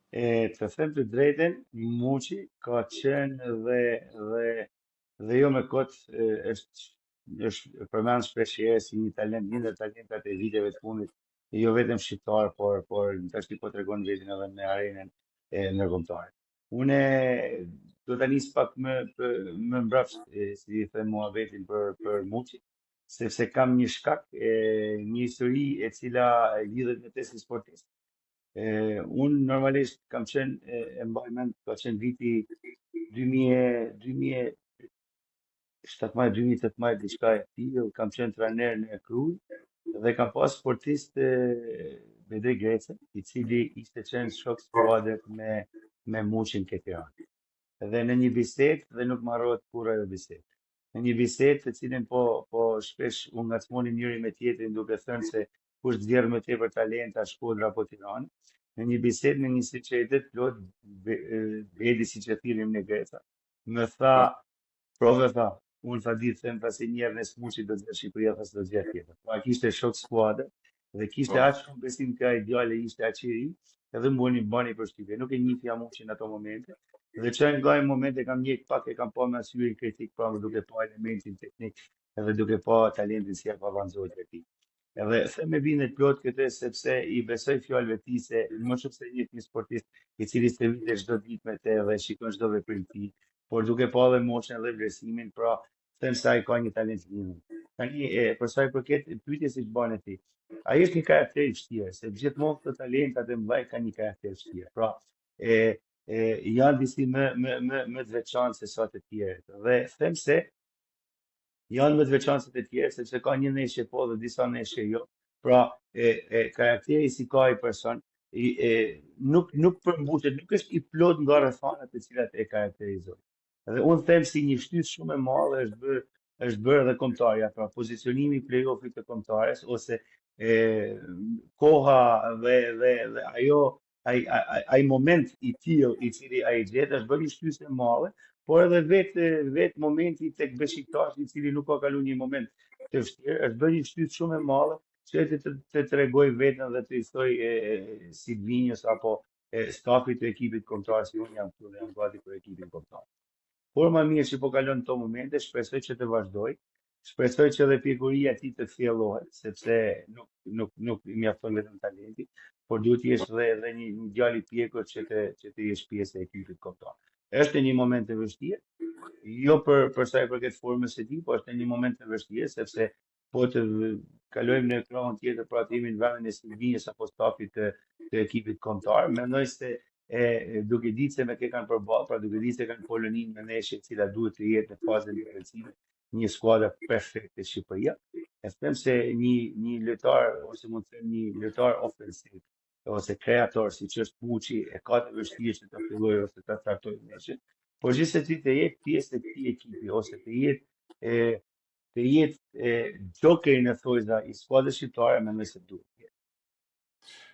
Të them të drejten, Muçi ka qenë dhe jo me kot është përmend shpesh si një talent, një ndër talentat e viteve të fundit, jo vetëm shqiptar, por tash po tregon veten edhe në arenën e ndërkombëtare. Unë do ta nis pak më mbrapsht, si i them muhabetin për Muçi, sepse kam një shkak, një histori e cila lidhet me testin sportiv. Unë normalisht kam qenë, e mbaj mend, ka qenë viti 2017-2018, diçka e tillë, kam qenë trajner në Kruj dhe kam pas sportist Bedri Grece, i cili ishte qenë shok skuadër me Muçin këtë Tiranë. Dhe në një bisedë, dhe nuk më harrohet kurrë ajo bisedë. Në një bisedë të cilën po shpesh u ngacmonin njëri me tjetrin duke thënë se kush nxjerr më tepër talenta, Shkodra apo Tirana. Në një bisedë me një sinqeritet plot, Bedi, siç e thirrim në Greca, më tha, prove tha, unë tha ditë them tha se njerë në smuçi do të zë Shqipëria, tha se do të zë tjetër. Pa kishte shok skuadër dhe kishte Po. aq shumë besim ka ideale, ishte aq i ri, edhe bani përshtypje. Nuk e njihja Muçin në ato momente. Dhe që nga i momente kam njeh pak, e kam pa me asyrin kritik, pra duke pa elementin teknik edhe duke pa talentin si apo avanzoi te tij. Edhe them me bindet plot këtë sepse i besoj fjalëve të tij se më shumë se një sportist i cili stërvitet çdo ditë me te dhe shikon çdo veprim të tij, por duke pa edhe moshën dhe vlerësimin, pra them se ai ka një talent të lindur. Tani për sa i përket pyetjes që bën ti, ai është një karakter i vështirë, se gjithmonë këto talentat e mëdha kanë një karakter të vështirë. Pra, janë disi më të veçantë se sa të tjerët. Dhe them se janë më të veçantë se të tjerë, sepse ka një neshje po dhe disa neshje jo. Pra, karakteri si ka i person, nuk përmbushet, nuk është i plot nga rrethanat të cilat e karakterizojnë. Dhe unë them si një shtys shumë e madhe është bërë edhe kombëtarja, pra pozicionimi i play-offit të kombëtares ose e, koha dhe ajo ai moment i tillë i cili ai gjet është bërë një shtysë e madhe, por edhe vetë momenti tek Beşiktash, i cili nuk ka kaluar një moment të vështirë, është bërë një shtyt shumë e madhe që të tregoj veten dhe të i thoj Silvinjos apo stafit të ekipit kombëtar si unë jam këtu dhe jam gati për ekipin kombëtar. Por më mirë që po kalon këto momente, shpresoj që të vazhdoj. Shpresoj që edhe pjekuria e tij të thjellohet, sepse nuk i mjafton vetëm talenti, por duhet të jesh edhe një djalë i pjekur që të jesh pjesë e ekipit kombëtar. Është një moment të vështirë, jo për sa i përket formës së tij, po është një moment të vështirë sepse po të kalojmë në ekran tjetër për atë jemi në vendin e Silvinjës apo stafit të ekipit kombëtar, mendoj se duke ditë se me ke kanë përballë, pra duke ditë se kanë Polonin në neshje e cila duhet të jetë në fazën e defensive, një skuadër perfekte Shqipëria. E them se një lojtar ose mund të them një lojtar ofensiv ose kreator siç është Muçi e ka të vështirë që të fillojë ose të trajtojë neshjen, por gjithsesi të jetë pjesë e këtij ekipi ose të jetë jokeri në thojza i skuadrës shqiptare, mendoj se duhet.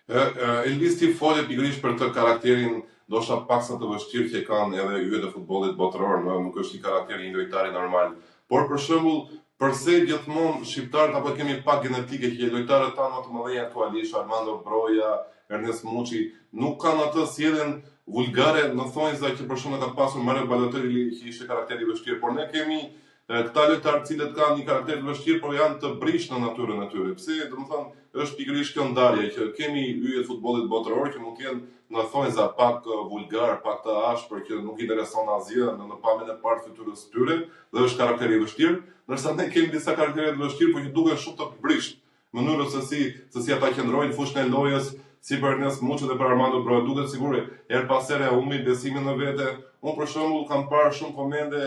Elvis ti fole pikërisht për të karakterin ndoshta pak sa të vështirë që kanë edhe yjet e futbollit botëror, nuk është një karakter i një lojtari normal. Por për shembull, përse gjithmonë shqiptarët apo kemi pak genetike që lojtarët tanë më të mëdhenj aktualisht, Armando Broja, Ernest Muçi, nuk kanë atë sjelljen vulgare në thonjza që për shembull ka pasur Mario Balotelli që ishte karakteri i vështirë, por ne kemi këta lojtarë të cilët kanë një karakter të vështirë, por janë të brishtë në natyrën e tyre. Pse, domethënë, është pikërisht kjo ndarje që kemi yjet e futbollit botëror që mund të jenë në thonjza pak vulgar, pak të ashpër që nuk i intereson asgjë në pamjen e parë fytyrës së tyre dhe është karakteri i vështirë, ndërsa ne kemi disa karaktere të vështirë por që duken shumë të brishtë. Mënyrën se si ata qëndrojnë në fushën e lojës, si për Ernest Muçi dhe për Armando Broja, duket sigurisht her pas here humbi besimin në vete. Unë për shembull kam parë shumë komente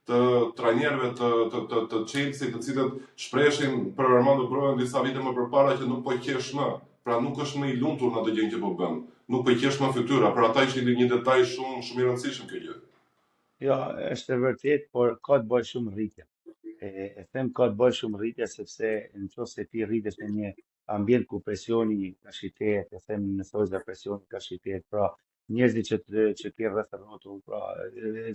të trajnerëve të Chelsea, të cilët shpreshin për Armando Broja disa vite më përpara që nuk po qesh më, pra nuk është më i lumtur në atë gjë që po bën. Nuk po qesh më fytyra, për ata ishte një detaj shumë i rëndësishëm kjo gjë. Jo, është e vërtet, por ka të bëjë shumë rritje. Them ka të bëjë shumë rritje sepse nëse ti rritesh në një ambient ku presioni ka shitehet, e them në thojza presioni ka shitehet, pra njerëzit që ke rreth rrotull, pra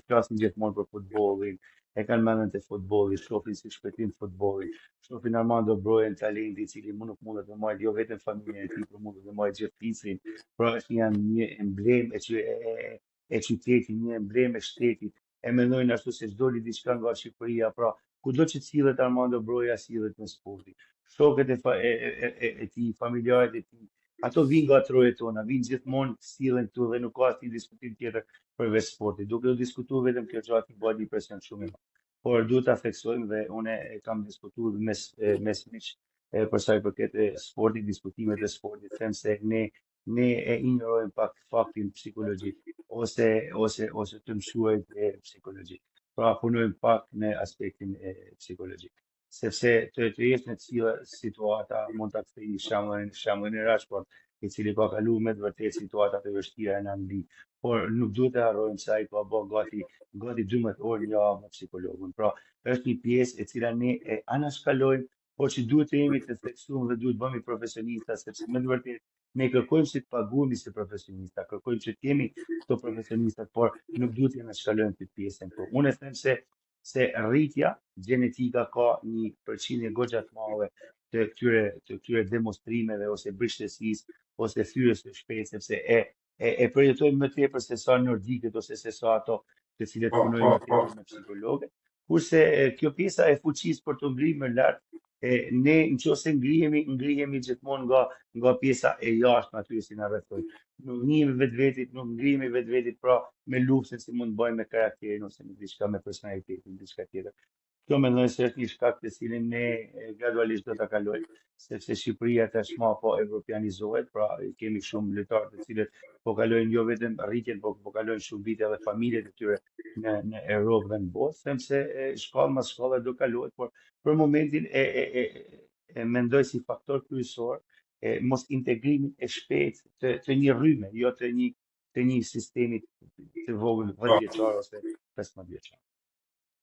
flasin gjithmonë për futbollin, e kanë mendjen te futbolli, shohin si shpëtim futbollin, shohin Armando Brojen talenti i cili nuk mundet të marrë jo vetëm familjen e tij, por mundet të marrë gjithë fisin, pra është një emblem e qytetit, një emblem e shtetit. E mendojnë ashtu se çdo li diçka nga Shqipëria, pra kudo që sillet Armando Broja sillet në sporti. Shokët e tij, familjarët e tij, ato vinë nga trojet tona, vinë gjithmonë sillen këtu dhe nuk ka asnjë diskutim tjetër përveç sportit. Duke u diskutuar vetëm kjo gjatë i bëri presion shumë i madh. Por duhet ta theksojmë dhe unë e kam diskutuar mes miq për sa i përket sportit, diskutimet e sportit, them se ne e ignorojmë pak faktin psikologjik ose të mësuarit e psikologjik. Pra punojmë pak në aspektin e psikologjik. Sepse të jesh në cila situata mund ta kthej shembullin e Rashford, i cili ka kalu me të vërtet situata të vështira në Angli. Por nuk duhet të harrojmë se ai ka bë gati 12 orë një javë me psikologun. Pra, është një pjesë e cila ne e anashkalojmë, por që duhet të jemi të theksuar dhe duhet bëhemi profesionista, sepse me të vërtet ne kërkojmë si të paguhemi si profesionista, kërkojmë që të jemi këto profesionistat, por nuk duhet të anashkalojmë këtë pjesën. Po unë them se rritja gjenetika ka një përqindje goxha të madhe të këtyre demonstrimeve ose brishtësisë ose thyrës së shpejtë sepse e përjetojnë më tepër se sa nordikët ose se sa ato të cilët Po, punojnë po, më po. tepër me psikologë. Kurse kjo pjesa e fuqisë për të ngritur më lart, ne nëse ngrihemi gjithmonë nga pjesa e jashtme aty si na rrethojnë. Nuk ngihemi vetvetit, nuk ngrihemi vetvetit pra me luftën si mund të bëjmë me karakterin ose me diçka me personalitetin, diçka tjetër. Kjo mendoj se është një shkak të cilin ne gradualisht do ta kalojmë, sepse Shqipëria tashmë po evropianizohet, pra kemi shumë lojtarë të cilët po kalojnë jo vetëm rritjen, po kalojnë shumë vite edhe familjet e tyre në Europë dhe në botë, them se shkallë mas shkallë do kalohet, por për momentin e mendoj si faktor kryesor mos integrimin e shpejt të një rrymë, jo të një sistemi të vogël 10 vjeçar ose 15 vjeçar.